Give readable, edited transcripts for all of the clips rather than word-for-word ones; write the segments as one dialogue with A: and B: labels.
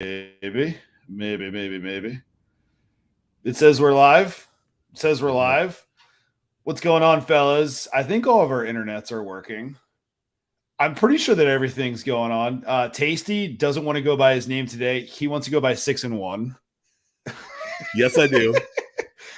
A: Maybe. It says we're live. It says we're live. What's going on, fellas? I think all of our internets are working. I'm pretty sure that everything's going on. Tasty doesn't want to go by his name today. He wants to go by 6-1.
B: Yes, I do.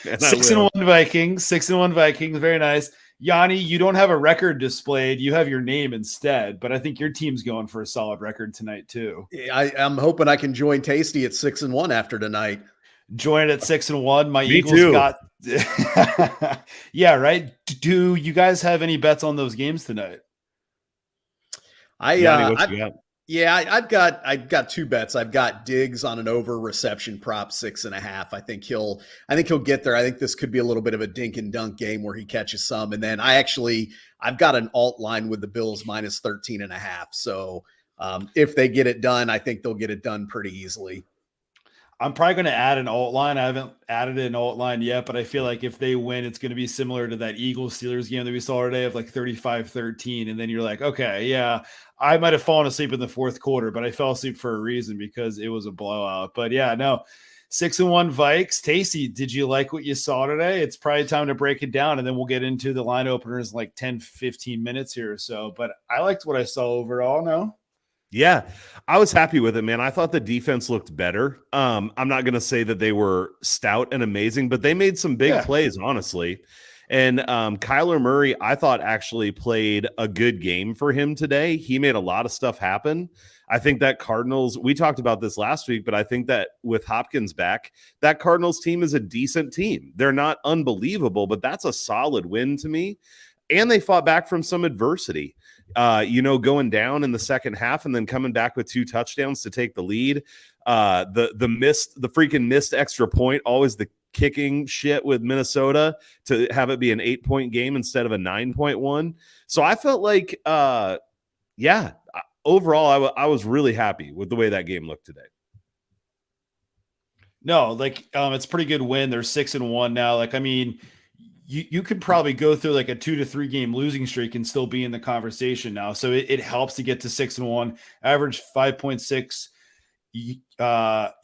A: And 6-1 Vikings. 6-1 Vikings. Very nice. Yanni, you don't have a record displayed. You have your name instead, but I think your team's going for a solid record tonight too.
C: I'm hoping I can join Tasty at 6-1 after tonight.
A: Join it at 6-1. My
B: Me
A: Eagles
B: too.
A: got yeah, right. Do you guys have any bets on those games tonight?
C: I've got two bets. I've got Diggs on an over reception prop 6.5. I think he'll get there. I think this could be a little bit of a dink and dunk game where he catches some. And then I've got an alt line with the Bills minus 13.5. So if they get it done, I think they'll get it done pretty easily.
A: I'm probably going to add an alt line. I haven't added an alt line yet, but I feel like if they win, it's going to be similar to that Eagles-Steelers game that we saw today of like 35-13. And then you're like, okay, yeah, I might have fallen asleep in the fourth quarter, but I fell asleep for a reason because it was a blowout. But yeah, no, 6-1 Vikes. Tasty, did you like what you saw today? It's probably time to break it down, and then we'll get into the line openers in like 10, 15 minutes here or so. But I liked what I saw overall, no?
B: Yeah, I was happy with it, man. I thought the defense looked better. I'm not going to say that they were stout and amazing, but they made some big plays, honestly. And Kyler Murray, I thought actually played a good game for him today. He made a lot of stuff happen. I think that Cardinals, we talked about this last week, but I think that with Hopkins back, that Cardinals team is a decent team. They're not unbelievable, but that's a solid win to me. And they fought back from some adversity. Going down in the second half and then coming back with 2 touchdowns to take the lead. The freaking missed extra point, always the kicking shit with Minnesota to have it be an 8-point game instead of a 9-point one. So I felt like, overall, I was really happy with the way that game looked today.
A: No, it's a pretty good win. They're 6-1 now. You could probably go through like a 2 to 3 game losing streak and still be in the conversation now. So it helps to get to 6-1, average 5.6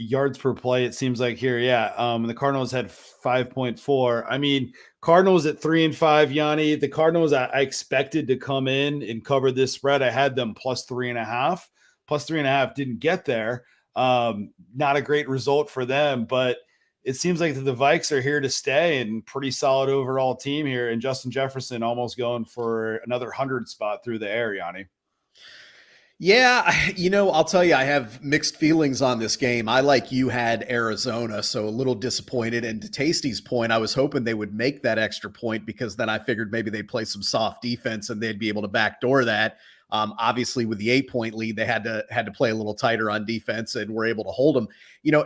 A: yards per play. It seems like here. Yeah. The Cardinals had 5.4. I mean, Cardinals at 3-5, Yanni, the Cardinals, I expected to come in and cover this spread. I had them plus 3.5. Plus 3.5 didn't get there. Not a great result for them, but it seems like the Vikes are here to stay and pretty solid overall team here. And Justin Jefferson almost going for another 100 spot through the air, Yanni.
C: Yeah, I'll tell you, I have mixed feelings on this game. I, like you, had Arizona, so a little disappointed. And to Tasty's point, I was hoping they would make that extra point because then I figured maybe they'd play some soft defense and they'd be able to backdoor that. Obviously, with the 8-point lead, they had to play a little tighter on defense and were able to hold them.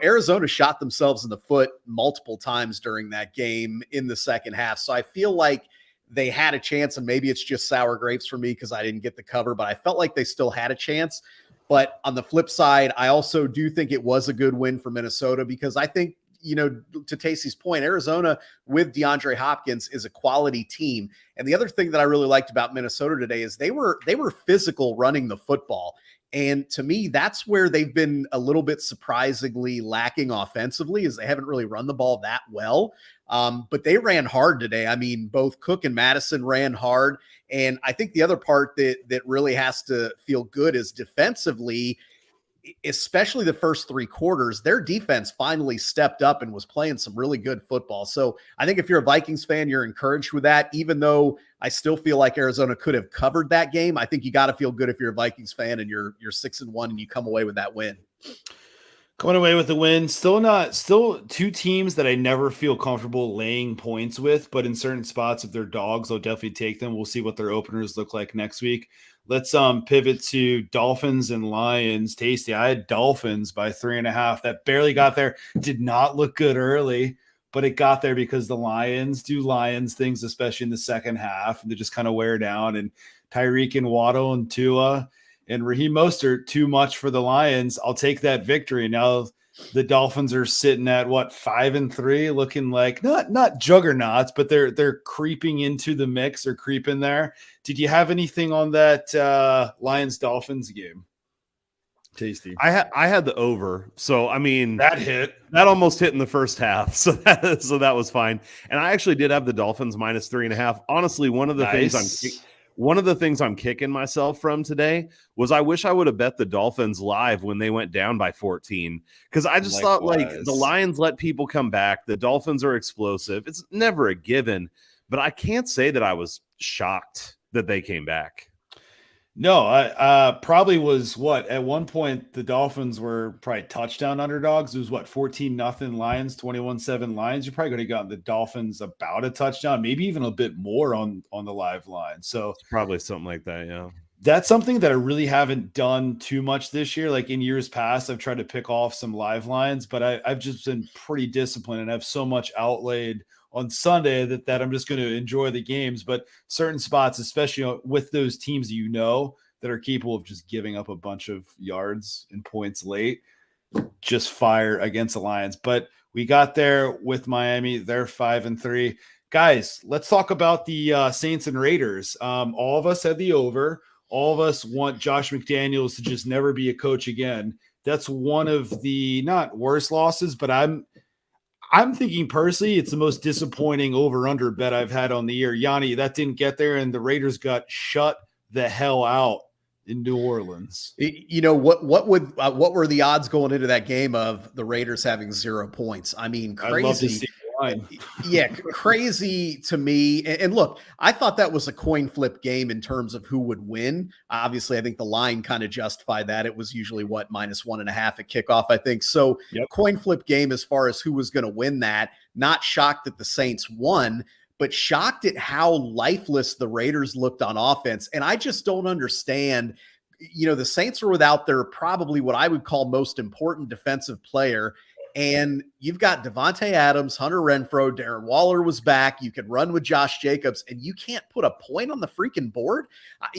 C: Arizona shot themselves in the foot multiple times during that game in the second half. So I feel like they had a chance, and maybe it's just sour grapes for me because I didn't get the cover, but I felt like they still had a chance. But on the flip side, I also do think it was a good win for Minnesota because I think, to Tasty's point, Arizona with DeAndre Hopkins is a quality team. And the other thing that I really liked about Minnesota today is they were physical running the football. And to me, that's where they've been a little bit surprisingly lacking offensively, is they haven't really run the ball that well. But they ran hard today. I mean, both Cook and Madison ran hard. And I think the other part that really has to feel good is defensively, especially the first 3 quarters, their defense finally stepped up and was playing some really good football. So I think if you're a Vikings fan, you're encouraged with that, even though I still feel like Arizona could have covered that game. I think you got to feel good if you're a Vikings fan and you're 6-1 and you come away with that win.
A: Coming away with the win. Still 2 teams that I never feel comfortable laying points with, but in certain spots, if they're dogs, I'll definitely take them. We'll see what their openers look like next week. Let's pivot to Dolphins and Lions. Tasty. I had Dolphins by 3.5. That barely got there. Did not look good early, but it got there because the Lions do Lions things, especially in the second half, and they just kind of wear down. And Tyreek and Waddle and Tua and Raheem Mostert, too much for the Lions. I'll take that victory. Now the Dolphins are sitting at 5-3, looking like not juggernauts, but they're creeping into the mix or creeping there. Did you have anything on that Lions Dolphins game, Tasty.
B: I had the over. So I mean
A: That hit.
B: That almost hit in the first half. So that was fine. And I actually did have the Dolphins minus 3.5. Honestly, one of the things I'm kicking myself from today was I wish I would have bet the Dolphins live when they went down by 14. Because I just thought like the Lions let people come back. The Dolphins are explosive. It's never a given, but I can't say that I was shocked that they came back.
A: No, I probably was at one point the Dolphins were probably touchdown underdogs. It was 14-0 Lions, 21-7 Lions. You're probably going to get the Dolphins about a touchdown, maybe even a bit more on the live line. So
B: it's probably something like that. Yeah.
A: That's something that I really haven't done too much this year. Like in years past, I've tried to pick off some live lines, but I've just been pretty disciplined and have so much outlaid on Sunday that I'm just going to enjoy the games. But certain spots, especially with those teams that are capable of just giving up a bunch of yards and points late, just fire against the Lions. But we got there with Miami. They're 5-3. Guys, let's talk about the Saints and Raiders. All of us had the over. All of us want Josh McDaniels to just never be a coach again. That's one of the not worst losses, but I'm thinking personally it's the most disappointing over-under bet I've had on the year. Yanni, that didn't get there, and the Raiders got shut the hell out in New Orleans.
C: You know what were the odds going into that game of the Raiders having 0 points? I mean, crazy.
A: I'd love to see the line.
C: Yeah, crazy to me. And look, I thought that was a coin flip game in terms of who would win. Obviously, I think the line kind of justified that. It was usually -1.5 at kickoff, I think. So Coin flip game as far as who was going to win that. Not shocked that the Saints won, but shocked at how lifeless the Raiders looked on offense. And I just don't understand. You know, the Saints were without their probably what I would call most important defensive player. And you've got Devontae Adams, Hunter Renfrow, Darren Waller was back. You could run with Josh Jacobs, and you can't put a point on the freaking board. I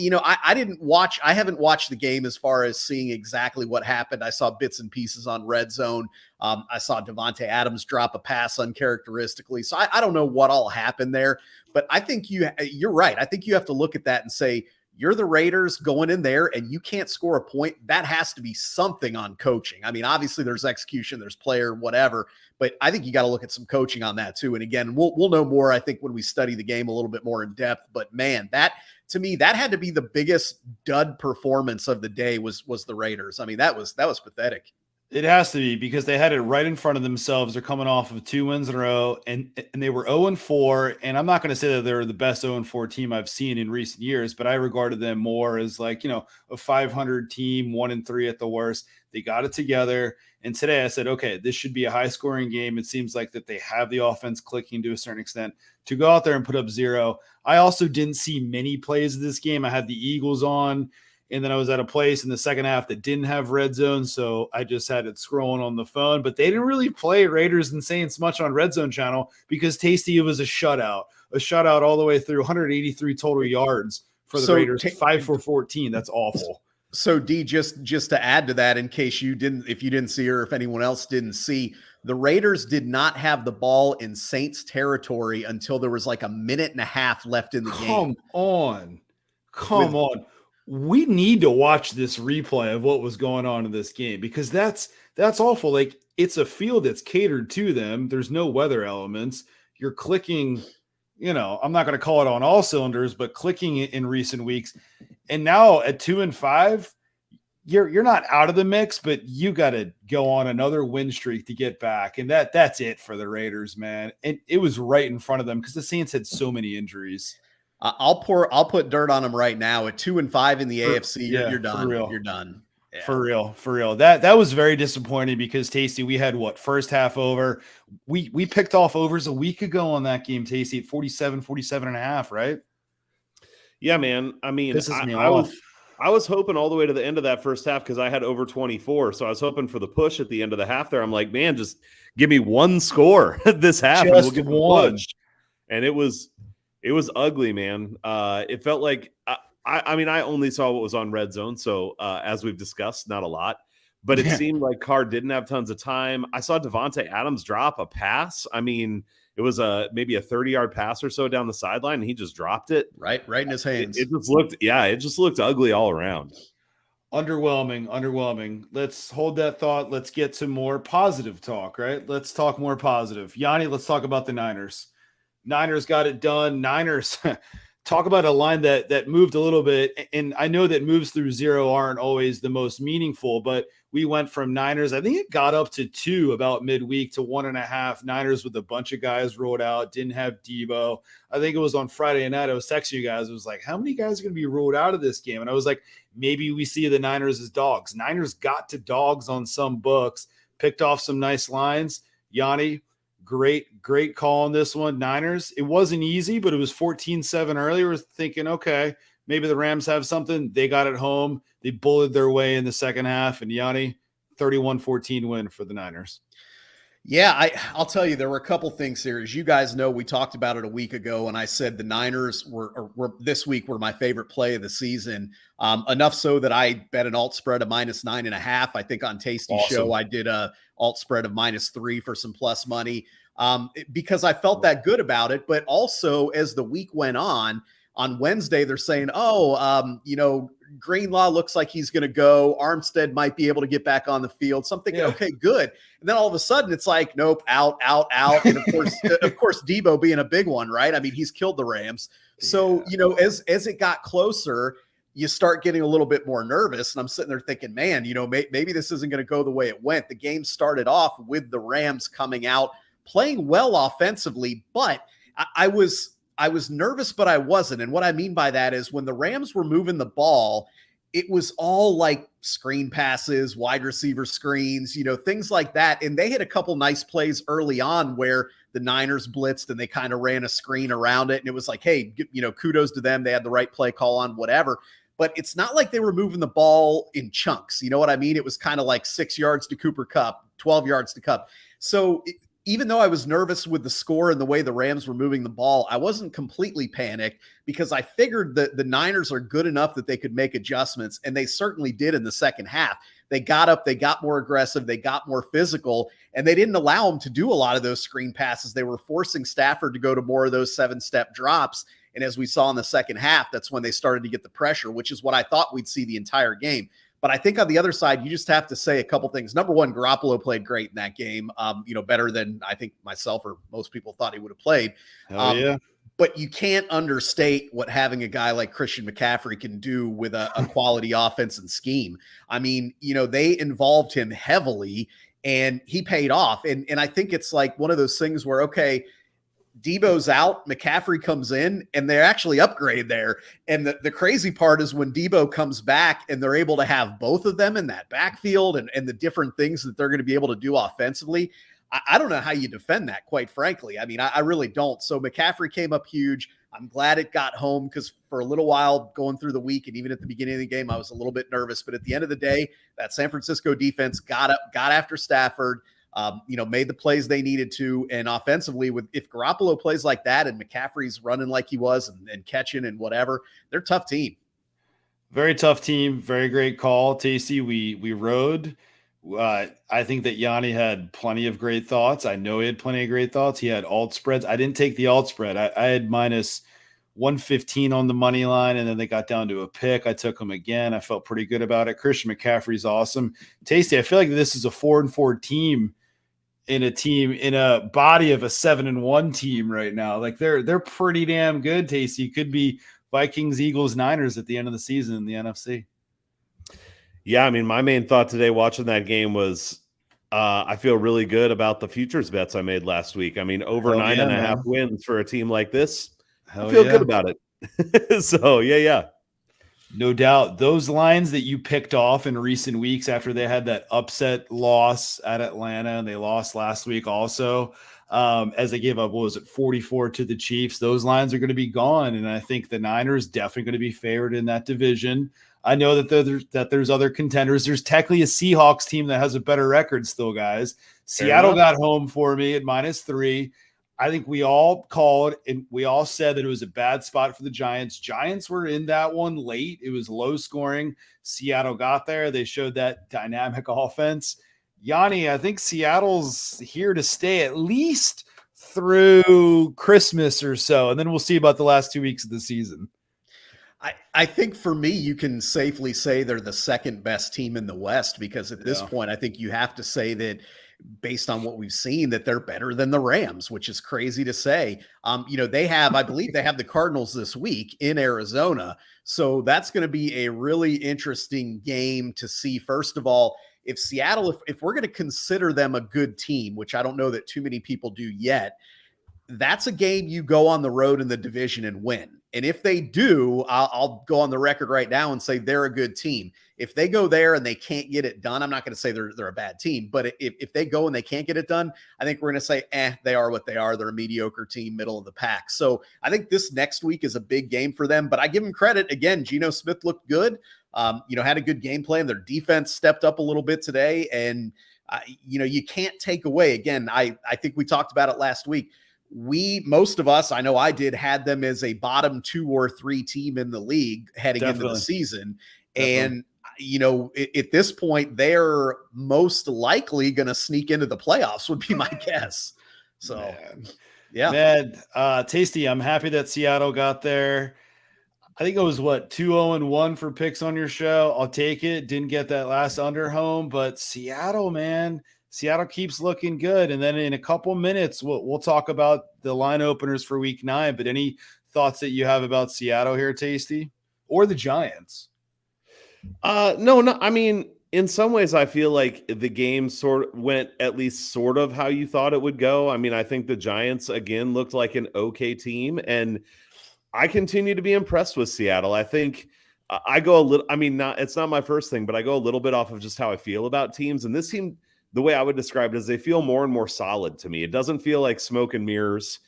C: haven't watched the game as far as seeing exactly what happened. I saw bits and pieces on Red Zone. I saw Devontae Adams drop a pass uncharacteristically. So I don't know what all happened there, but I think you're right. I think you have to look at that and say, you're the Raiders going in there and you can't score a point. That has to be something on coaching. I mean, obviously there's execution, there's player, whatever, but I think you got to look at some coaching on that too. And again, we'll know more, I think, when we study the game a little bit more in depth, but man, that to me, that had to be the biggest dud performance of the day was the Raiders. I mean, that was pathetic.
A: It has to be because they had it right in front of themselves. They're coming off of 2 wins in a row, and they were 0-4. And I'm not going to say that they're the best 0-4 team I've seen in recent years, but I regarded them more as like, a 500 team, 1-3 at the worst. They got it together. And today I said, okay, this should be a high scoring game. It seems like that they have the offense clicking to a certain extent to go out there and put up 0. I also didn't see many plays of this game. I had the Eagles on. And then I was at a place in the second half that didn't have Red Zone, so I just had it scrolling on the phone. But they didn't really play Raiders and Saints much on Red Zone channel because Tasty, it was a shutout all the way through, 183 total yards for the Raiders, 5 for 14. That's awful.
C: So D, just to add to that, in case if you didn't see or if anyone else didn't see, the Raiders did not have the ball in Saints territory until there was like a minute and a half left in the game.
A: Come on. We need to watch this replay of what was going on in this game because that's awful. Like, it's a field that's catered to them. There's no weather elements. You're clicking, I'm not going to call it on all cylinders, but clicking in recent weeks. And now at 2-5, you're not out of the mix, but you got to go on another win streak to get back. And that's it for the Raiders, man. And it was right in front of them because the Saints had so many injuries.
C: I'll put dirt on them right now at 2-5 in the AFC. You're done. You're done. Yeah.
A: For real. That was very disappointing because Tasty, we had first half over. We picked off overs a week ago on that game, Tasty, at 47.5, right?
B: Yeah, man. I mean,
A: I
B: was hoping all the way to the end of that first half because I had over 24. So I was hoping for the push at the end of the half there. I'm like, man, just give me one score this half and we'll get one. And it was ugly, man. It felt like I mean, I only saw what was on Red Zone, so as we've discussed, not a lot. But it seemed like Carr didn't have tons of time. I saw Devontae Adams drop a pass. I mean, it was maybe a 30-yard pass or so down the sideline, and he just dropped it
C: right in his hands.
B: It just looked ugly all around.
A: Underwhelming. Let's hold that thought. Let's get to more positive talk, right? Let's talk more positive. Yanni, let's talk about the Niners. Niners got it done. Niners talk about a line that moved a little bit. And I know that moves through zero aren't always the most meaningful, but we went from Niners. I think it got up to 2 about midweek to 1.5. Niners with a bunch of guys rolled out, didn't have Debo. I think it was on Friday night. I was texting you guys. It was like, how many guys are going to be ruled out of this game? And I was like, maybe we see the Niners as dogs. Niners got to dogs on some books, picked off some nice lines. Yanni, great call on this one. Niners, it wasn't easy, but it was 14-7 earlier. We're thinking, okay, maybe the Rams have something. They got it home. They bullied their way in the second half. And Yanni, 31-14 win for the Niners.
C: Yeah, I'll tell you, there were a couple things here. As you guys know, we talked about it a week ago, and I said the Niners were this week were my favorite play of the season. Enough so that I bet an alt spread of -9.5. I think on Tasty Show I did a alt spread of -3 for some plus money because I felt that good about it. But also, as the week went on Wednesday, they're saying, Greenlaw looks like he's going to go. Armstead might be able to get back on the field. So I'm thinking, okay, good. And then all of a sudden it's like, nope, out. And of course, Debo being a big one, right? I mean, he's killed the Rams. So, as it got closer, you start getting a little bit more nervous. And I'm sitting there thinking, man, maybe this isn't going to go the way it went. The game started off with the Rams coming out, playing well offensively, but I was nervous, but I wasn't. And what I mean by that is when the Rams were moving the ball, it was all like screen passes, wide receiver screens, things like that. And they had a couple nice plays early on where the Niners blitzed and they kind of ran a screen around it. And it was like, hey, kudos to them. They had the right play call on, whatever. But it's not like they were moving the ball in chunks. You know what I mean? It was kind of like 6 yards to Cooper Kupp, 12 yards to Kupp. So even though I was nervous with the score and the way the Rams were moving the ball, I wasn't completely panicked because I figured that the Niners are good enough that they could make adjustments, and they certainly did in the second half. They got up, they got more aggressive, they got more physical, and they didn't allow them to do a lot of those screen passes. They were forcing Stafford to go to more of those 7-step drops, and as we saw in the second half, that's when they started to get the pressure, which is what I thought we'd see the entire game. But I think on the other side, you just have to say a couple things. Number one, Garoppolo played great in that game, better than I think myself or most people thought he would have played.
A: Yeah.
C: But you can't understate what having a guy like Christian McCaffrey can do with a quality offense and scheme. I mean, they involved him heavily and he paid off. And I think it's like one of those things where, okay, Debo's out, McCaffrey comes in, and they actually upgrade there. And the crazy part is when Debo comes back and they're able to have both of them in that backfield and the different things that they're going to be able to do offensively. I don't know how you defend that, quite frankly. I mean, I really don't. So McCaffrey came up huge. I'm glad it got home because for a little while going through the week and even at the beginning of the game, I was a little bit nervous. But at the end of the day, that San Francisco defense got after Stafford. Made the plays they needed to. And offensively, if Garoppolo plays like that and McCaffrey's running like he was and catching and whatever, they're a tough team.
A: Very tough team. Very great call. Tasty, we rode. I think that Yanni had plenty of great thoughts. I know he had plenty of great thoughts. He had alt spreads. I didn't take the alt spread. I had -115 on the money line, and then they got down to a pick. I took them again. I felt pretty good about it. Christian McCaffrey's awesome. Tasty, I feel like this is a 4-4 team in a body of a 7-1 team right now. Like they're pretty damn good. Tasty, could be Vikings, Eagles, Niners at the end of the season in the NFC.
B: Yeah, I mean, my main thought today watching that game was I feel really good about the futures bets I made last week. I mean, over 9.5 wins for a team like this. I feel good about it. So yeah.
A: No doubt. Those lines that you picked off in recent weeks after they had that upset loss at Atlanta, and they lost last week also, as they gave up, 44 to the Chiefs, those lines are going to be gone. And I think the Niners definitely going to be favored in that division. I know that there's other contenders. There's technically a Seahawks team that has a better record still, guys. Seattle got home for me at -3. I think we all called and we all said that it was a bad spot for the Giants. Giants were in that one late. It was low scoring. Seattle got there. They showed that dynamic offense. Yanni, I think Seattle's here to stay at least through Christmas or so. And then we'll see about the last 2 weeks of the season.
C: I think for me, you can safely say they're the second best team in the West, because at this point, I think you have to say that based on what we've seen, that they're better than the Rams, which is crazy to say. I believe they have the Cardinals this week in Arizona. So that's going to be a really interesting game to see. First of all, if Seattle, if we're going to consider them a good team, which I don't know that too many people do yet, that's a game you go on the road in the division and win. And if they do, I'll go on the record right now and say they're a good team. If they go there and they can't get it done, I'm not going to say they're a bad team, but if they go and they can't get it done, I think we're going to say, they are what they are. They're a mediocre team, middle of the pack. So I think this next week is a big game for them, but I give them credit. Again, Geno Smith looked good, had a good game plan. Their defense stepped up a little bit today. And, you can't take away, again, I think we talked about it last week. Most of us, I know I did, had them as a bottom 2 or 3 team in the league heading into the season. Definitely. And, at this point, they're most likely going to sneak into the playoffs would be my guess. So,
A: Tasty, I'm happy that Seattle got there. I think it was 2-0-1 for picks on your show. I'll take it. Didn't get that last under home, but Seattle, man. Seattle keeps looking good. And then in a couple minutes, we'll talk about the line openers for week 9. But any thoughts that you have about Seattle here, Tasty, or the Giants?
B: No. I mean, in some ways, I feel like the game sort of went at least sort of how you thought it would go. I mean, I think the Giants, again, looked like an okay team. And I continue to be impressed with Seattle. I think I go a little, it's not my first thing, but I go a little bit off of just how I feel about teams. And this team, the way I would describe it is they feel more and more solid to me. It doesn't feel like smoke and mirrors.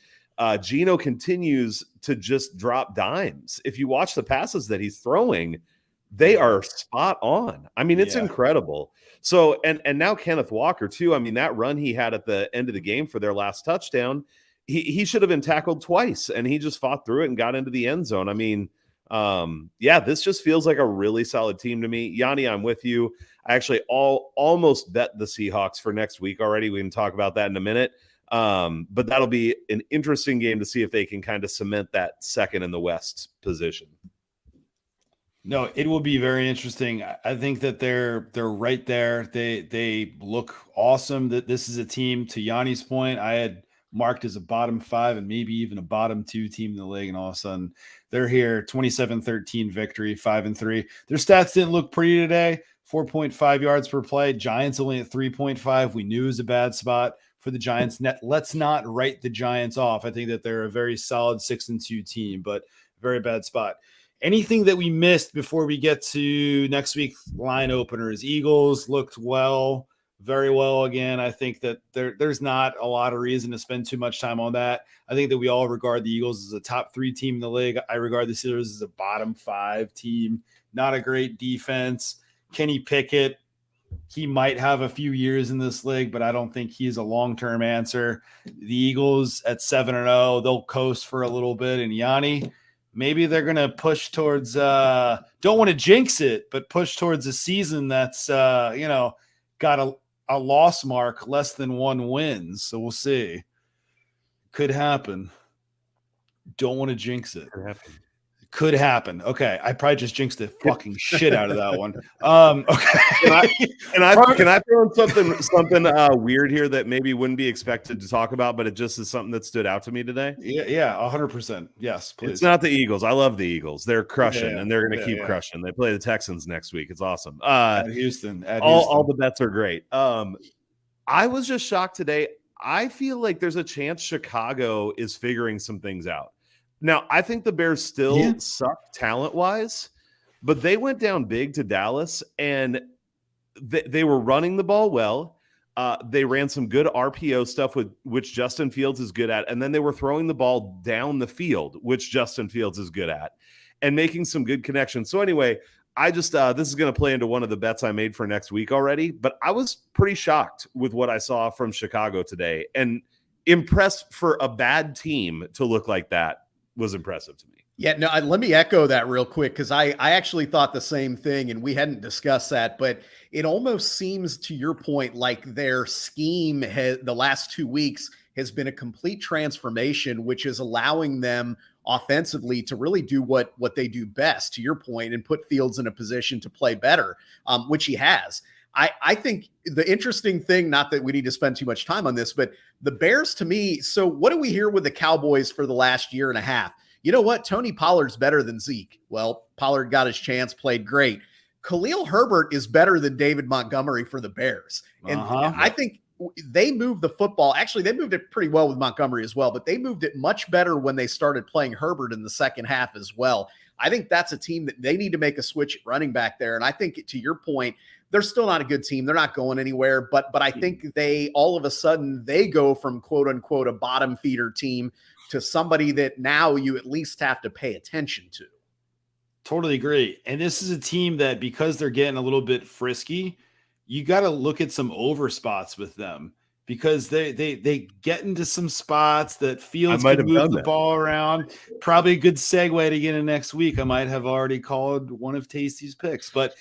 B: Geno continues to just drop dimes. If you watch the passes that he's throwing, they are spot on. I mean, it's incredible. So, and now Kenneth Walker too. I mean, that run he had at the end of the game for their last touchdown, he should have been tackled twice, and he just fought through it and got into the end zone. I mean, this just feels like a really solid team to me. Yanni, I'm with you. I actually almost bet the Seahawks for next week already. We can talk about that in a minute. But that'll be an interesting game to see if they can kind of cement that second in the West position.
A: No, it will be very interesting. I think that they're right there. They look awesome. That this is a team, to Yanni's point, I had marked as a bottom 5 and maybe even a bottom 2 team in the league. And all of a sudden they're here, 27-13 victory, 5-3. Their stats didn't look pretty today. 4.5 yards per play. Giants only at 3.5. We knew it was a bad spot for the Giants. Let's not write the Giants off. I think that they're a very solid 6-2 team, but very bad spot. Anything that we missed before we get to next week's line openers? Eagles looked very well again. I think that there's not a lot of reason to spend too much time on that. I think that we all regard the Eagles as a top 3 team in the league. I regard the Steelers as a bottom 5 team. Not a great defense. Kenny Pickett, he might have a few years in this league, but I don't think he's a long-term answer. The Eagles at 7-0, they'll coast for a little bit. And Yanni, maybe they're going to push towards don't want to jinx it, but push towards a season that's got a loss mark less than 1 win. So we'll see. Could happen. Don't want to jinx it. Could happen. Okay. I probably just jinxed the fucking shit out of that one. Okay.
B: Can I throw in something weird here that maybe wouldn't be expected to talk about, but it just is something that stood out to me today?
A: Yeah. 100%. Yes, please.
B: It's not the Eagles. I love the Eagles. They're crushing, and they're going to keep crushing. They play the Texans next week. It's awesome.
A: At Houston.
B: All the bets are great. I was just shocked today. I feel like there's a chance Chicago is figuring some things out. Now, I think the Bears still suck talent-wise, but they went down big to Dallas, and they were running the ball well. They ran some good RPO stuff, which Justin Fields is good at, and then they were throwing the ball down the field, which Justin Fields is good at, and making some good connections. So anyway, I just this is going to play into one of the bets I made for next week already, but I was pretty shocked with what I saw from Chicago today, and impressed for a bad team to look like that. Was impressive to me.
C: Yeah, no, let me echo that real quick, because I actually thought the same thing, and we hadn't discussed that, but it almost seems, to your point, like their scheme the last 2 weeks has been a complete transformation, which is allowing them offensively to really do what they do best, to your point, and put Fields in a position to play better, which he has. I think the interesting thing, not that we need to spend too much time on this, but the Bears to me, so what do we hear with the Cowboys for the last year and a half? You know what? Tony Pollard's better than Zeke. Well, Pollard got his chance, played great. Khalil Herbert is better than David Montgomery for the Bears. And I think they moved the football. Actually, they moved it pretty well with Montgomery as well, but they moved it much better when they started playing Herbert in the second half as well. I think that's a team that they need to make a switch at running back there. And I think, to your point, they're still not a good team. They're not going anywhere, but I think they all of a sudden they go from quote unquote a bottom feeder team to somebody that now you at least have to pay attention to.
A: Totally agree. And this is a team that, because they're getting a little bit frisky, you got to look at some over spots with them, because they get into some spots that Fields can move the ball around. Probably a good segue to get in next week. I might have already called one of Tasty's picks, but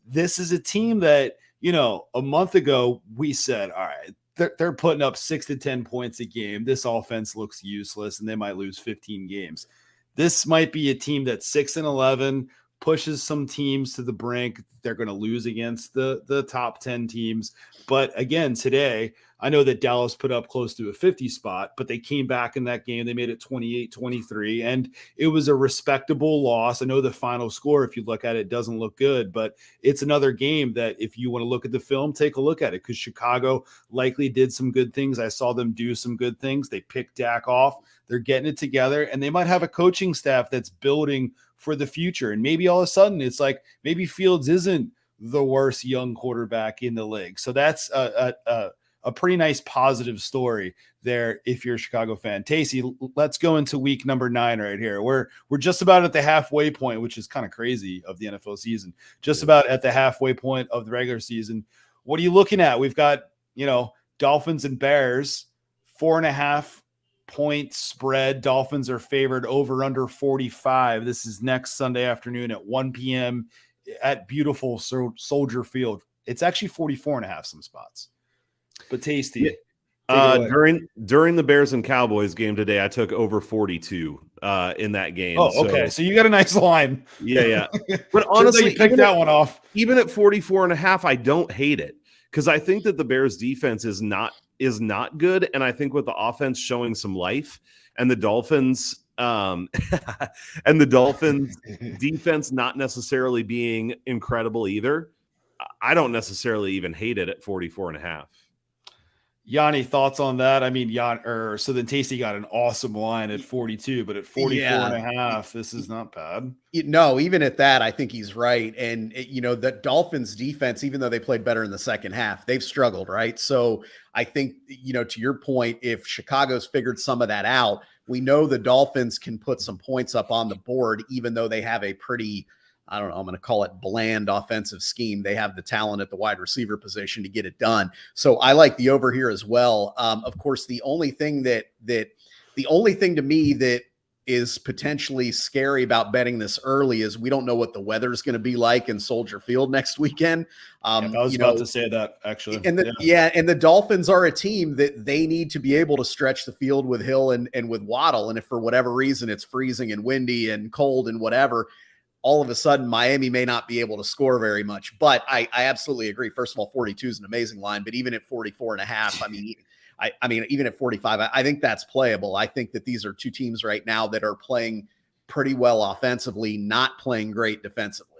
A: this is a team that, a month ago we said, all right, they're putting up 6 to 10 points a game. This offense looks useless and they might lose 15 games. This might be a team that's 6-11, pushes some teams to the brink. They're going to lose against the top 10 teams. But again, today, I know that Dallas put up close to a 50 spot, but they came back in that game. They made it 28-23, and it was a respectable loss. I know the final score, if you look at it, doesn't look good, but it's another game that if you want to look at the film, take a look at it, because Chicago likely did some good things. I saw them do some good things. They picked Dak off. They're getting it together, and they might have a coaching staff that's building for the future. And maybe all of a sudden it's like, maybe Fields isn't the worst young quarterback in the league. So that's a pretty nice positive story there if you're a Chicago fan. Tasty, let's go into week number 9 right here. We're just about at the halfway point, which is kind of crazy of the NFL season. Just about at the halfway point of the regular season. What are you looking at? We've got, Dolphins and Bears, 4.5 point spread. Dolphins are favored over under 45. This is next Sunday afternoon at 1 p.m. at beautiful Soldier Field. It's actually 44.5 some spots. But Tasty.
B: During the Bears and Cowboys game today, I took over 42 in that game.
A: Oh, okay. So you got a nice line.
B: Yeah. But honestly,
A: you picked that one off.
B: Even at 44.5, I don't hate it, because I think that the Bears defense is not good. And I think with the offense showing some life and the Dolphins defense not necessarily being incredible either, I don't necessarily even hate it at 44.5.
A: Yanni, thoughts on that? I mean, so then Tasty got an awesome line at 42, but at 44.5, this is not bad.
C: No, even at that, I think he's right. And, the Dolphins defense, even though they played better in the second half, they've struggled, right? So I think, to your point, if Chicago's figured some of that out, we know the Dolphins can put some points up on the board, even though they have a pretty, I don't know, I'm going to call it bland offensive scheme. They have the talent at the wide receiver position to get it done. So I like the over here as well. Of course, the only thing to me that is potentially scary about betting this early is we don't know what the weather is going to be like in Soldier Field next weekend.
A: I was about to say that, actually.
C: And the Dolphins are a team that they need to be able to stretch the field with Hill and with Waddle. And if for whatever reason it's freezing and windy and cold and whatever, all of a sudden Miami may not be able to score very much. But I absolutely agree. First of all, 42 is an amazing line, but even at 44.5, I mean, even at 45, I think that's playable. I think that these are two teams right now that are playing pretty well offensively, not playing great defensively.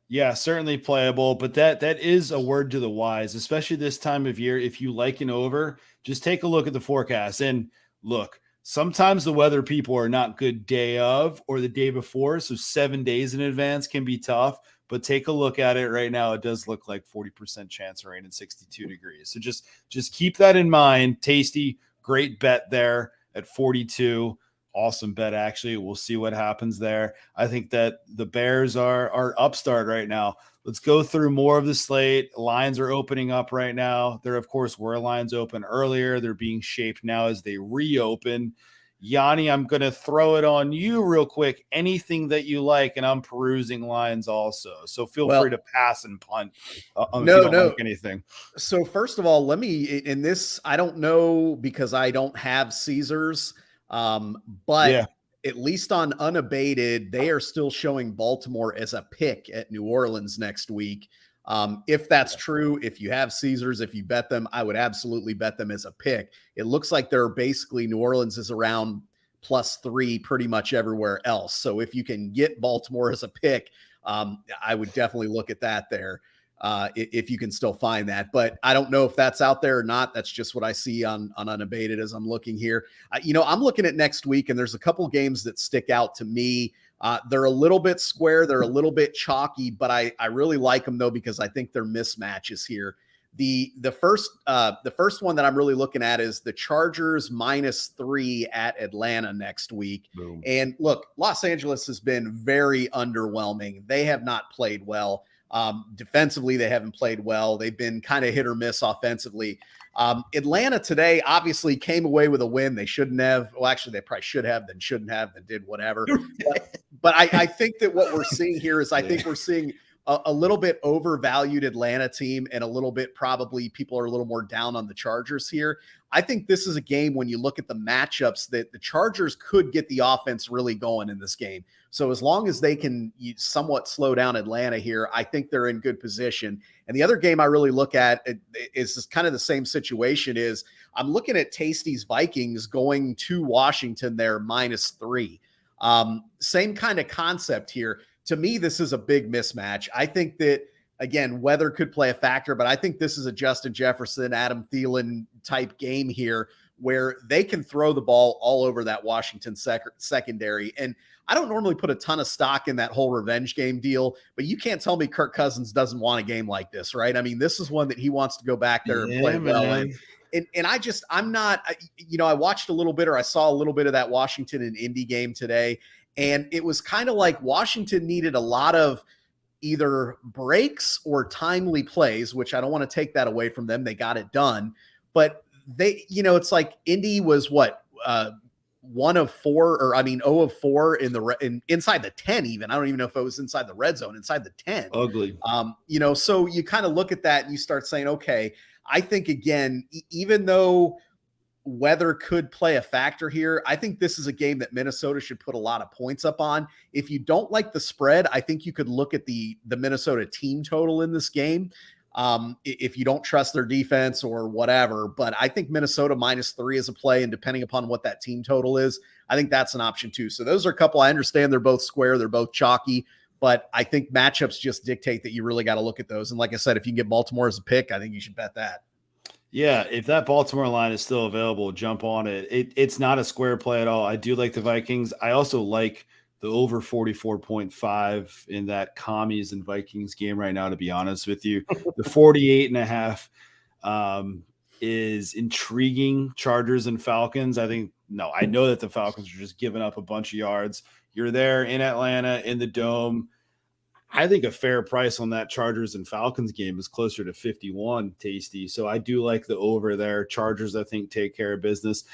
A: Yeah, certainly playable, but that is a word to the wise, especially this time of year. If you like an over, just take a look at the forecast and look. Sometimes the weather people are not good day of or the day before, so 7 days in advance can be tough. But take a look at it right now. It does look like 40% chance of rain and 62 degrees. So just keep that in mind. Tasty, great bet there at 42. Awesome bet, actually. We'll see what happens there. I think that the Bears are upstart right now. Let's go through more of the slate. Lines are opening up right now. There, of course, were lines open earlier. They're being shaped now as they reopen. Yanni, I'm going to throw it on you real quick. Anything that you like, and I'm perusing lines also. So feel free to pass and punt. Like anything.
C: So first of all, let me, in this, I don't know because I don't have Caesars, but at least on unabated, they are still showing Baltimore as a pick at New Orleans next week. If that's true, if you have Caesars, if you bet them, I would absolutely bet them as a pick. It looks like they're basically New Orleans is around +3 pretty much everywhere else. So if you can get Baltimore as a pick, I would definitely look at that there if you can still find that. But I don't know if that's out there or not. That's just what I see on unabated as I'm looking here. I'm looking at next week, and there's a couple games that stick out to me. They're a little bit square. They're a little bit chalky, but I really like them though, because I think they're mismatches here. The first one that I'm really looking at is the Chargers -3 at Atlanta next week.
B: Boom.
C: And look, Los Angeles has been very underwhelming. They have not played well. Defensively, they haven't played well. They've been kind of hit or miss offensively. Atlanta today obviously came away with a win. They shouldn't have. Well, actually, they probably should have, then shouldn't have, then did whatever. But I think that what we're seeing here is I think we're seeing a little bit overvalued Atlanta team, and a little bit probably people are a little more down on the Chargers here. I think this is a game when you look at the matchups that the Chargers could get the offense really going in this game. So as long as they can somewhat slow down Atlanta here, I think they're in good position. And the other game I really look at is kind of the same situation. Is I'm looking at Tasty's Vikings going to Washington there -3. Same kind of concept here. To me, this is a big mismatch. I think that, again, weather could play a factor, but I think this is a Justin Jefferson, Adam Thielen type game here where they can throw the ball all over that Washington secondary. And I don't normally put a ton of stock in that whole revenge game deal, but you can't tell me Kirk Cousins doesn't want a game like this, right? I mean, this is one that he wants to go back there and play well in. And I'm not, I watched a little bit, or I saw a little bit of that Washington and Indy game today. And it was kind of like Washington needed a lot of either breaks or timely plays, which I don't want to take that away from them. They got it done. But it's like Indy was 1 of 4, or 0 of 4 inside the 10 even. I don't even know if it was inside the red zone, inside the 10.
A: Ugly.
C: So you kind of look at that and you start saying, okay, I think, again, even though weather could play a factor here, I think this is a game that Minnesota should put a lot of points up on. If you don't like the spread, I think you could look at the Minnesota team total in this game, if you don't trust their defense or whatever. But I think Minnesota -3 is a play, and depending upon what that team total is, I think that's an option too. So those are a couple. I understand they're both square, they're both chalky, but I think matchups just dictate that you really got to look at those. And like I said, if you can get Baltimore as a pick, I think you should bet that.
A: Yeah, if that Baltimore line is still available, jump on it. It's not a square play at all. I do like the Vikings. I also like the over 44.5 in that Commies and Vikings game right now, to be honest with you. The 48.5 is intriguing. Chargers and Falcons. I know that the Falcons are just giving up a bunch of yards. You're there in Atlanta in the Dome. I think a fair price on that Chargers and Falcons game is closer to 51, Tasty. So I do like the over there. Chargers, I think, take care of business.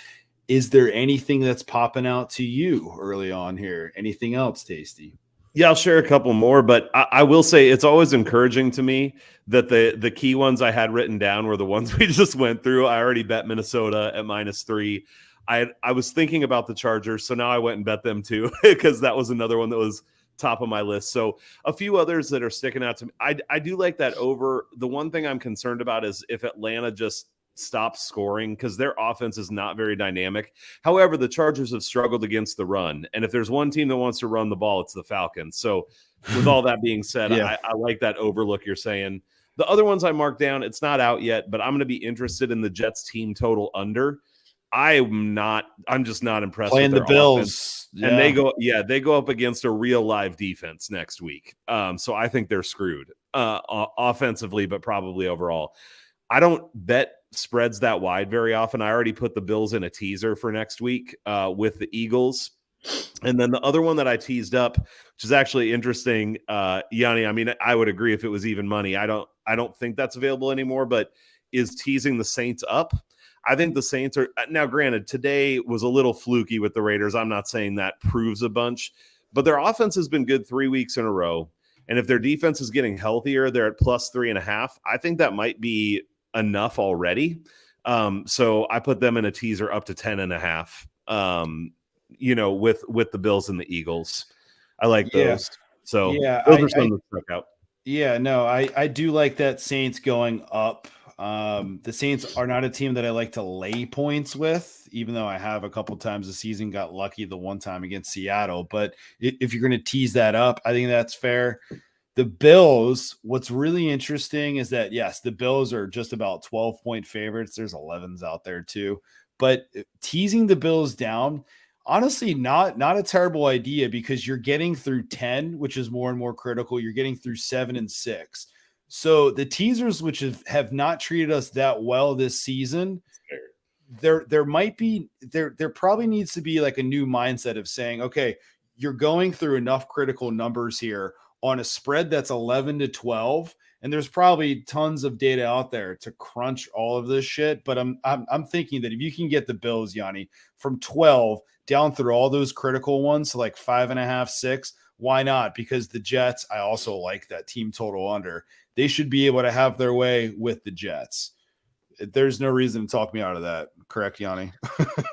A: Is there anything that's popping out to you early on here? Anything else, Tasty?
B: Yeah, I'll share a couple more, but I will say it's always encouraging to me that the key ones I had written down were the ones we just went through. I already bet Minnesota at -3. I was thinking about the Chargers, so now I went and bet them too, because that was another one that was top of my list. So a few others that are sticking out to me. I do like that over. The one thing I'm concerned about is if Atlanta just stops scoring, because their offense is not very dynamic. However, the Chargers have struggled against the run. And if there's one team that wants to run the ball, it's the Falcons. So with all that being said,
A: Yeah.
B: I like that overlook you're saying. The other ones I marked down, it's not out yet, but I'm going to be interested in the Jets team total under. I'm just not impressed
A: Playing
B: with
A: the
B: their
A: Bills.
B: offense. Yeah. And they go up against a real live defense next week. So I think they're screwed offensively, but probably overall. I don't bet spreads that wide very often. I already put the Bills in a teaser for next week with the Eagles. And then the other one that I teased up, which is actually interesting, Yanni, I mean, I would agree if it was even money. I don't think that's available anymore, but is teasing the Saints up. I think the Saints are now, granted, today was a little fluky with the Raiders. I'm not saying that proves a bunch, but their offense has been good 3 weeks in a row. And if their defense is getting healthier, they're at +3.5. I think that might be enough already. So I put them in a teaser up to 10.5. with the Bills and the Eagles. I like
A: Yeah.
B: those. So
A: Yeah,
B: those are some that stuck out.
A: Yeah, no, I do like that Saints going up. The Saints are not a team that I like to lay points with, even though I have a couple times this season got lucky the one time against Seattle. But if you're going to tease that up, I think that's fair. The Bills, what's really interesting is that, yes, the Bills are just about 12-point favorites. There's 11s out there too. But teasing the Bills down, honestly, not a terrible idea because you're getting through 10, which is more and more critical. You're getting through 7 and 6. So the teasers, which have not treated us that well this season, there might be there probably needs to be like a new mindset of saying, okay, you're going through enough critical numbers here on a spread that's 11 to 12, and there's probably tons of data out there to crunch all of this shit. But I'm thinking that if you can get the Bills, Yanni, from 12 down through all those critical ones to like 5.5, 6, why not? Because the Jets, I also like that team total under. They should be able to have their way with the Jets. There's no reason to talk me out of that. Correct, Yanni?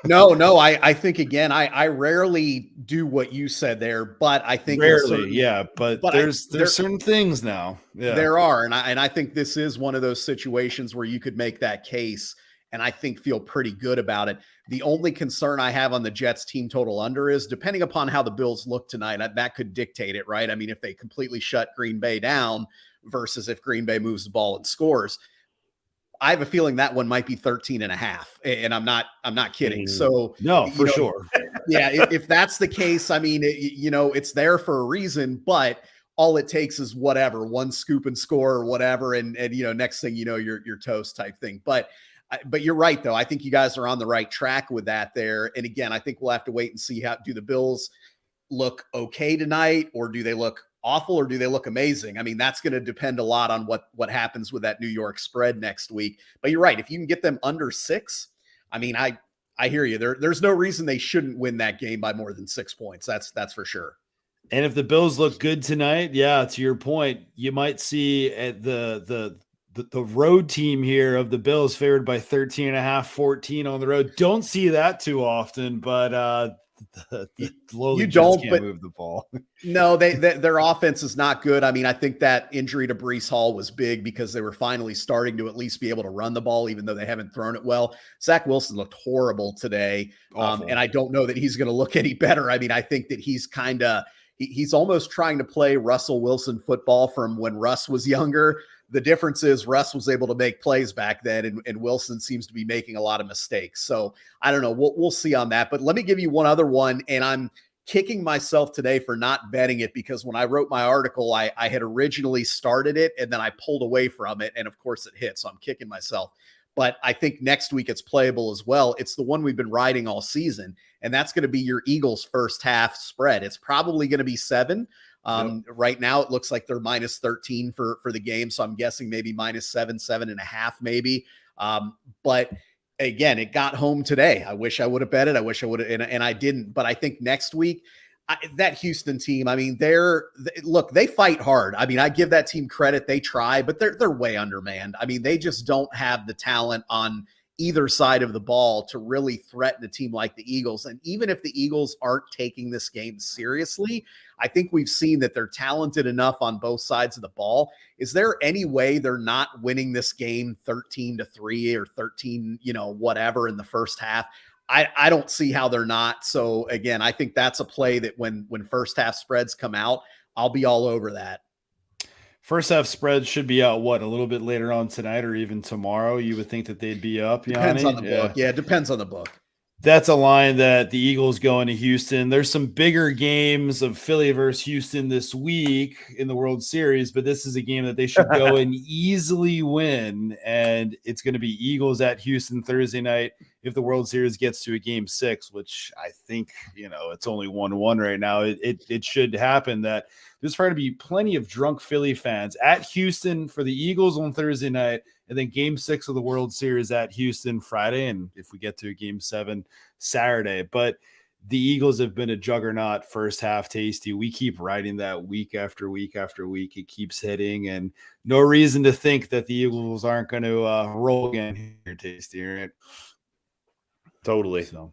C: No. I think again, I rarely do what you said there, but I think
A: rarely, but there's
C: there,
A: certain things now. Yeah,
C: there are, and I think this is one of those situations where you could make that case, and I think feel pretty good about it. The only concern I have on the Jets team total under is depending upon how the Bills look tonight, that could dictate it, right? I mean, if they completely shut Green Bay down versus if Green Bay moves the ball and scores. I have a feeling that one might be 13.5, and I'm not kidding. So
A: no, for sure.
C: Yeah. If that's the case, I mean, it's there for a reason, but all it takes is whatever, one scoop and score or whatever. And next thing you know, you're toast type thing. But you're right though. I think you guys are on the right track with that there. And again, I think we'll have to wait and see how do the Bills look okay tonight, or do they look awful, or do they look amazing? I mean, that's going to depend a lot on what happens with that New York spread next week. But you're right. If you can get them under 6, I mean, I hear you. There's no reason they shouldn't win that game by more than 6 points. That's for sure.
A: And if the Bills look good tonight, yeah, to your point, you might see at the road team here of the Bills favored by 13.5, 14 on the road. Don't see that too often, but the lowly Jets can't move the ball.
C: No, their offense is not good. I mean, I think that injury to Breece Hall was big because they were finally starting to at least be able to run the ball, even though they haven't thrown it well. Zach Wilson looked horrible today, and I don't know that he's going to look any better. I mean, I think that he's almost trying to play Russell Wilson football from when Russ was younger. The difference is Russ was able to make plays back then, and Wilson seems to be making a lot of mistakes. So I don't know. We'll see on that. But let me give you one other one, and I'm kicking myself today for not betting it because when I wrote my article, I had originally started it, and then I pulled away from it, and of course it hit. So I'm kicking myself. But I think next week it's playable as well. It's the one we've been riding all season, and that's going to be your Eagles first half spread. It's probably going to be 7. Right now it looks like they're minus 13 for the game. So I'm guessing maybe minus 7, 7.5 maybe. But again, it got home today. I wish I would have bet it. I wish I would have, and I didn't. But I think next week, that Houston team, I mean, they fight hard. I mean, I give that team credit. They try, but they're way undermanned. I mean, they just don't have the talent on either side of the ball to really threaten a team like the Eagles. And even if the Eagles aren't taking this game seriously, I think we've seen that they're talented enough on both sides of the ball. Is there any way they're not winning this game 13-3 or 13, whatever in the first half? I don't see how they're not. So again, I think that's a play that when first half spreads come out, I'll be all over that.
A: First half spreads should be out, a little bit later on tonight or even tomorrow? You would think that they'd be up,
C: Depends on the book. Yeah, it depends on the book.
A: That's a line that the Eagles going to Houston. There's some bigger games of Philly versus Houston this week in the World Series, but this is a game that they should go and easily win. And it's going to be Eagles at Houston Thursday night. If the World Series gets to a game 6, which I think, it's only 1-1 right now, it should happen. That there's probably to be plenty of drunk Philly fans at Houston for the Eagles on Thursday night, and then game 6 of the World Series at Houston Friday. And if we get to a game 7 Saturday, but the Eagles have been a juggernaut first half, Tasty. We keep riding that week after week after week. It keeps hitting, and no reason to think that the Eagles aren't going to roll again here, Tasty. Right?
B: Totally.
A: So,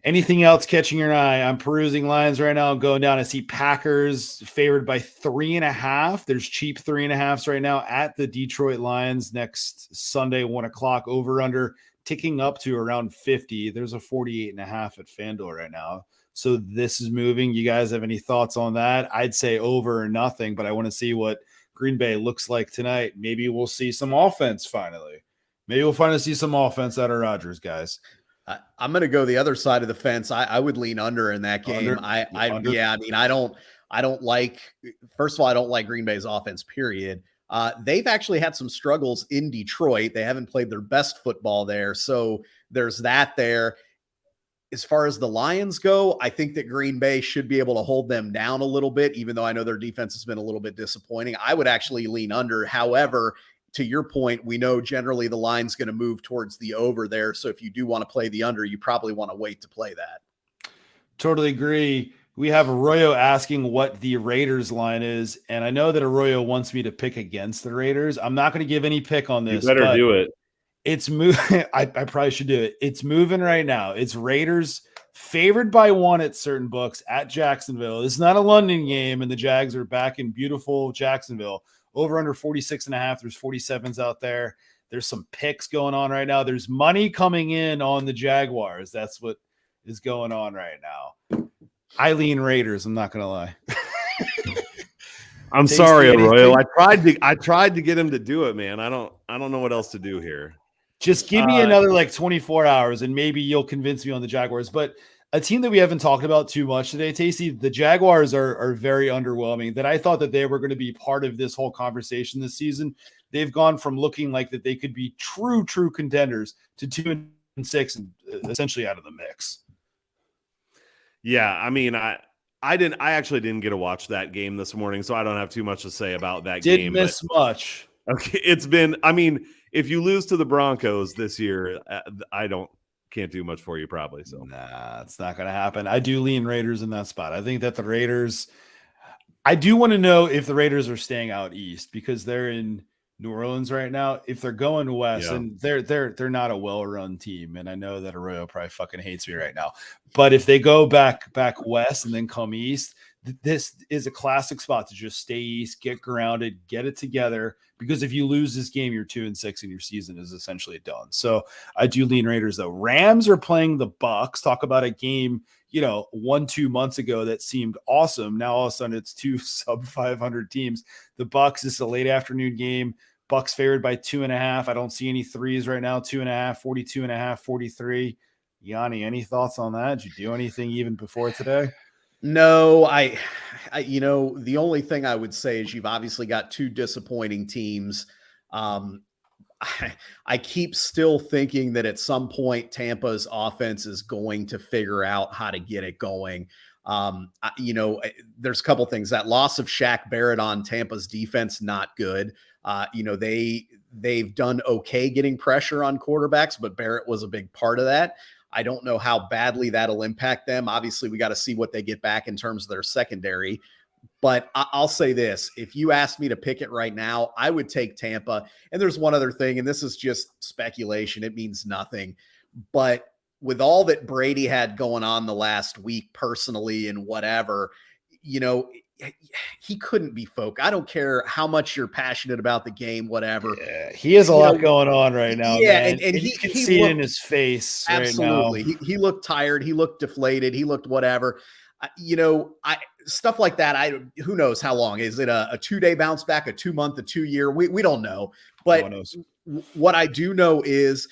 A: Anything else catching your eye? I'm perusing lines right now. I'm going down. I see Packers favored by 3.5. There's cheap 3.5s right now at the Detroit Lions next Sunday, 1:00. Over under ticking up to around 50. There's a 48.5 at FanDuel right now. So this is moving. You guys have any thoughts on that? I'd say over or nothing, but I want to see what Green Bay looks like tonight. Maybe we'll see some offense finally. Maybe we'll finally see some offense out of Rodgers, guys.
C: I'm going to go the other side of the fence. I would lean under in that game.
A: Under.
C: Yeah, I mean, I don't like, first of all, I don't like Green Bay's offense, period. They've actually had some struggles in Detroit. They haven't played their best football there. So there's that there. As far as the Lions go, I think that Green Bay should be able to hold them down a little bit, even though I know their defense has been a little bit disappointing. I would actually lean under. However, to your point, we know generally the line's going to move towards the over there. So if you do want to play the under, you probably want to wait to play that.
A: Totally agree. We have Arroyo asking what the Raiders line is. And I know that Arroyo wants me to pick against the Raiders. I'm not going to give any pick on this.
B: You better do it.
A: It's moving. I probably should do it. It's moving right now. It's Raiders favored by 1 at certain books at Jacksonville. This is not a London game, and the Jags are back in beautiful Jacksonville. Over under 46.5. There's 47s out there. There's some picks going on right now. There's money coming in on the Jaguars. That's what is going on right now. I lean Raiders. I'm not going to lie.
B: I'm sorry, Arroyo. I tried to get him to do it, man. I don't know what else to do here.
A: Just give me another 24 hours and maybe you'll convince me on the Jaguars. But a team that we haven't talked about too much today, Tasty, the Jaguars are very underwhelming. That I thought that they were going to be part of this whole conversation this season. They've gone from looking like that they could be true contenders to 2-6 and essentially out of the mix.
B: Yeah, I mean, I actually didn't get to watch that game this morning, so I don't have too much to say about that game.
A: Didn't miss much.
B: Okay, if you lose to the Broncos this year, can't do much for you probably. So
A: nah, it's not going to happen. I do lean Raiders in that spot. I think that the Raiders, I do want to know if the Raiders are staying out east because they're in New Orleans right now. If they're going west, and they're not a well-run team, and I know that Arroyo probably fucking hates me right now. But if they go back west and then come east, this is a classic spot to just stay east, get grounded, get it together. Because if you lose this game, you're 2-6 and your season is essentially done. So I do lean Raiders though. Rams are playing the Bucks. Talk about a game, 1-2 months ago that seemed awesome. Now all of a sudden it's 2 sub 500 teams. The Bucks, this is a late afternoon game. Bucks favored by 2.5. I don't see any threes right now. 2.5, 42.5, 43. Yanni, any thoughts on that? Did you do anything even before today?
C: No, I the only thing I would say is you've obviously got 2 disappointing teams. I keep still thinking that at some point Tampa's offense is going to figure out how to get it going. There's a couple things. That loss of Shaq Barrett on Tampa's defense, not good. They've done okay getting pressure on quarterbacks, but Barrett was a big part of that. I don't know how badly that'll impact them. Obviously, we got to see what they get back in terms of their secondary. But I'll say this. If you asked me to pick it right now, I would take Tampa. And there's one other thing, and this is just speculation. It means nothing. But with all that Brady had going on the last week personally and whatever, he couldn't be focused. I don't care how much you're passionate about the game, whatever.
A: Yeah, he has a lot going on right now.
C: Yeah,
A: man.
C: And
A: you can see it in his face.
C: Absolutely.
A: Right now.
C: He looked tired. He looked deflated. He looked whatever. Stuff like that. Who knows how long? Is it a 2-day bounce back, a 2-month, a 2-year? We don't know. But what I do know is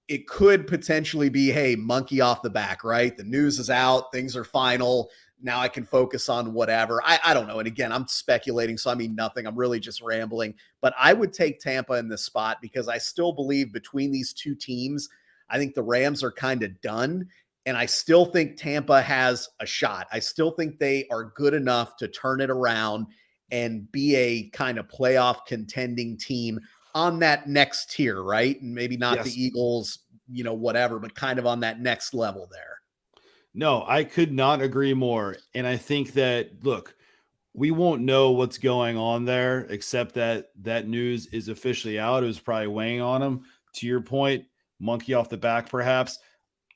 C: it could potentially be, hey, monkey off the back, right? The news is out. Things are final. Now I can focus on whatever. I don't know. And again, I'm speculating, so I mean nothing. I'm really just rambling. But I would take Tampa in this spot because I still believe between these 2 teams, I think the Rams are kind of done. And I still think Tampa has a shot. I still think they are good enough to turn it around and be a kind of playoff contending team on that next tier, right? And maybe not the Eagles, whatever, but kind of on that next level there.
A: No, I could not agree more. And I think that, look, we won't know what's going on there except that news is officially out. It was probably weighing on them. To your point, monkey off the back, perhaps.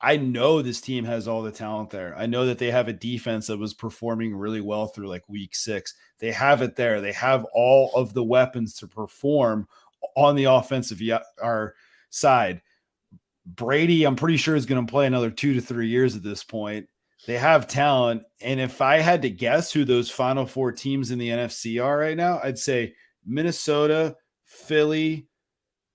A: I know this team has all the talent there. I know that they have a defense that was performing really well through like week 6. They have it there. They have all of the weapons to perform on the offensive side. Brady, I'm pretty sure, is going to play another 2 to 3 years at this point. They have talent. And if I had to guess who those final 4 teams in the NFC are right now, I'd say Minnesota, Philly,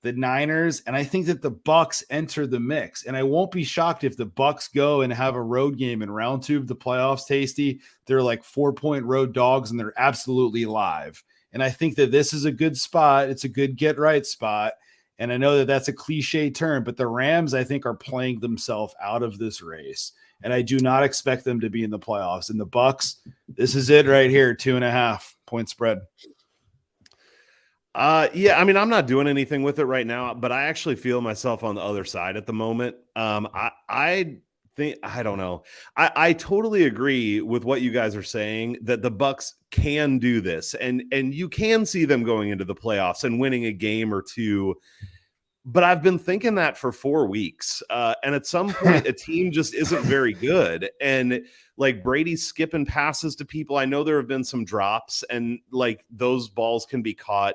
A: the Niners, and I think that the Bucks enter the mix. And I won't be shocked if the Bucks go and have a road game in round 2 of the playoffs, Tasty. They're like 4-point road dogs, and they're absolutely live. And I think that this is a good spot. It's a good get right spot. And I know that that's a cliche term, but the Rams, I think, are playing themselves out of this race. And I do not expect them to be in the playoffs. And the Bucks, this is it right here, 2.5 point spread.
B: Yeah, I mean, I'm not doing anything with it right now, but I actually feel myself on the other side at the moment. I think, I don't know. I totally agree with what you guys are saying, that the Bucks can do this, and you can see them going into the playoffs and winning a game or two. But I've been thinking that for 4 weeks. And at some point, a team just isn't very good. And like Brady's skipping passes to people. I know there have been some drops, and like those balls can be caught.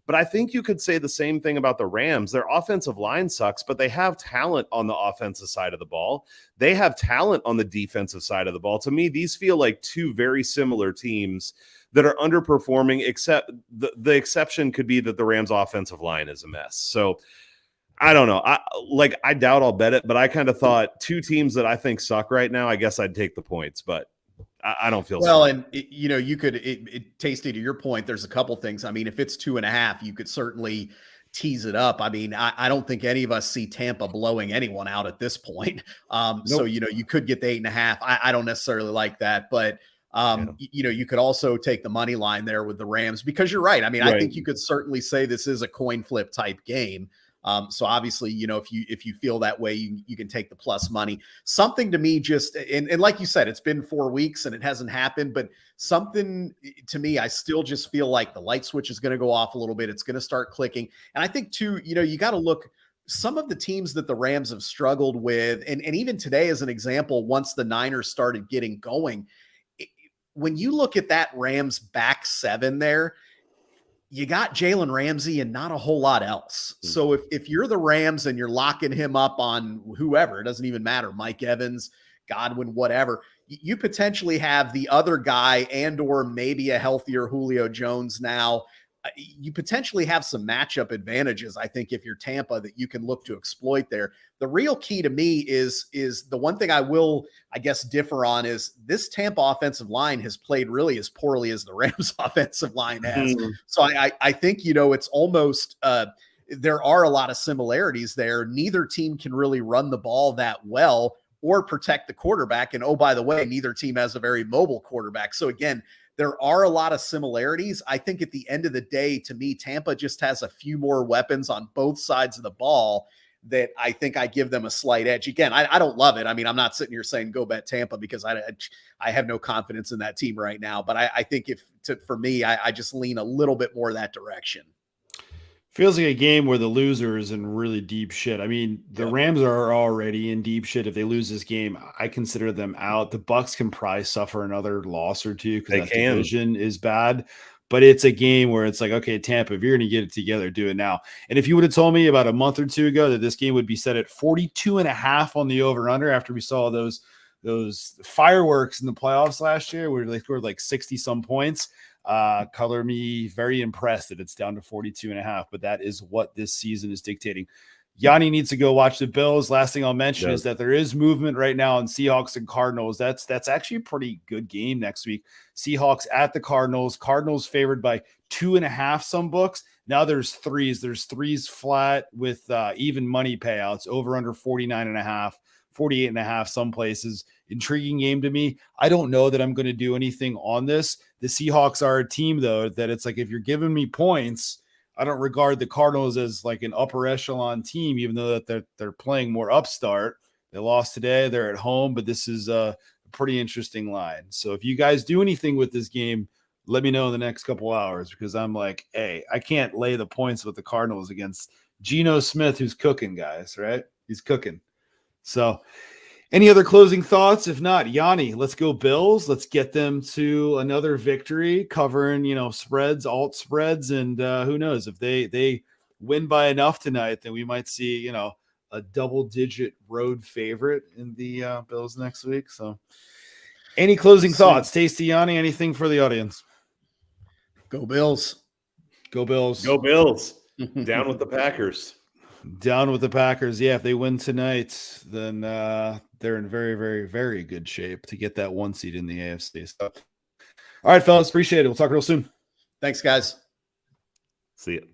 B: But I think you could say the same thing about the Rams. Their offensive line sucks, but they have talent on the offensive side of the ball. They have talent on the defensive side of the ball. To me, these feel like 2 very similar teams that are underperforming, except the exception could be that the Rams offensive line is a mess. So I don't know. I doubt I'll bet it, but I kind of thought 2 teams that I think suck right now, I guess I'd take the points, but I don't feel
C: well.
B: so.
C: And you could, Tasty, to your point, there's a couple things. I mean, if it's 2.5, you could certainly tease it up. I mean, I don't think any of us see Tampa blowing anyone out at this point.
A: Nope.
C: So, you could get the 8.5. I don't necessarily like that, but you could also take the money line there with the Rams, because you're right. I mean, I think you could certainly say this is a coin flip type game. So obviously, if you feel that way, you can take the plus money. Something to me just, and like you said, it's been 4 weeks and it hasn't happened, but something to me, I still just feel like the light switch is going to go off a little bit. It's going to start clicking. And I think too, you got to look some of the teams that the Rams have struggled with. And even today, as an example, once the Niners started getting going, when you look at that Rams back 7 there, you got Jalen Ramsey and not a whole lot else. So if you're the Rams and you're locking him up on whoever, it doesn't even matter, Mike Evans, Godwin, whatever, you potentially have the other guy and or maybe a healthier Julio Jones now. You potentially have some matchup advantages, I think, if you're Tampa, that you can look to exploit there. The real key to me is the one thing I will, I guess, differ on is this Tampa offensive line has played really as poorly as the Rams offensive line has. So I think, it's almost there are a lot of similarities there. Neither team can really run the ball that well or protect the quarterback. And oh, by the way, neither team has a very mobile quarterback. So again, there are a lot of similarities. I think at the end of the day, to me, Tampa just has a few more weapons on both sides of the ball that I think I give them a slight edge. Again, I don't love it. I mean, I'm not sitting here saying go bet Tampa, because I have no confidence in that team right now. But I think for me, I just lean a little bit more that direction.
A: Feels like a game where the loser is in really deep shit. I mean, the Rams are already in deep shit. If they lose this game, I consider them out. The Bucks can probably suffer another loss or two because that division is bad. But it's a game where it's like, okay, Tampa, if you're going to get it together, do it now. And if you would have told me about a month or two ago that this game would be set at 42.5 on the over-under after we saw those fireworks in the playoffs last year where they scored like 60-some points, color me very impressed that it's down to 42.5, but that is what this season is dictating. Yanni needs to go watch the Bills. Last thing I'll mention is that there is movement right now on Seahawks and Cardinals. That's actually a pretty good game next week. Seahawks at the Cardinals. Cardinals favored by 2.5 some books. Now there's threes. There's threes flat with even money payouts over under 49.5, 48.5 some places. Intriguing game to me. I don't know that I'm going to do anything on this. The Seahawks are a team, though, that it's like if you're giving me points, I don't regard the Cardinals as like an upper echelon team, even though that they're playing more upstart. They lost today. They're at home, but this is a pretty interesting line. So if you guys do anything with this game, let me know in the next couple hours, because I'm like, hey, I can't lay the points with the Cardinals against Geno Smith, who's cooking, guys, right? He's cooking. So Any other closing thoughts? If not, Yanni, let's go Bills. Let's get them to another victory, covering spreads, alt spreads, and who knows if they win by enough tonight, then we might see a double-digit road favorite in the Bills next week. So, any closing thoughts, Tasty, Yanni? Anything for the audience?
C: Go Bills!
A: Go Bills!
B: Go Bills! Down with the Packers.
A: Down with the Packers. Yeah, if they win tonight, then they're in very, very, very good shape to get that 1 seed in the AFC. So, all right, fellas, appreciate it. We'll talk real soon.
C: Thanks, guys.
B: See you.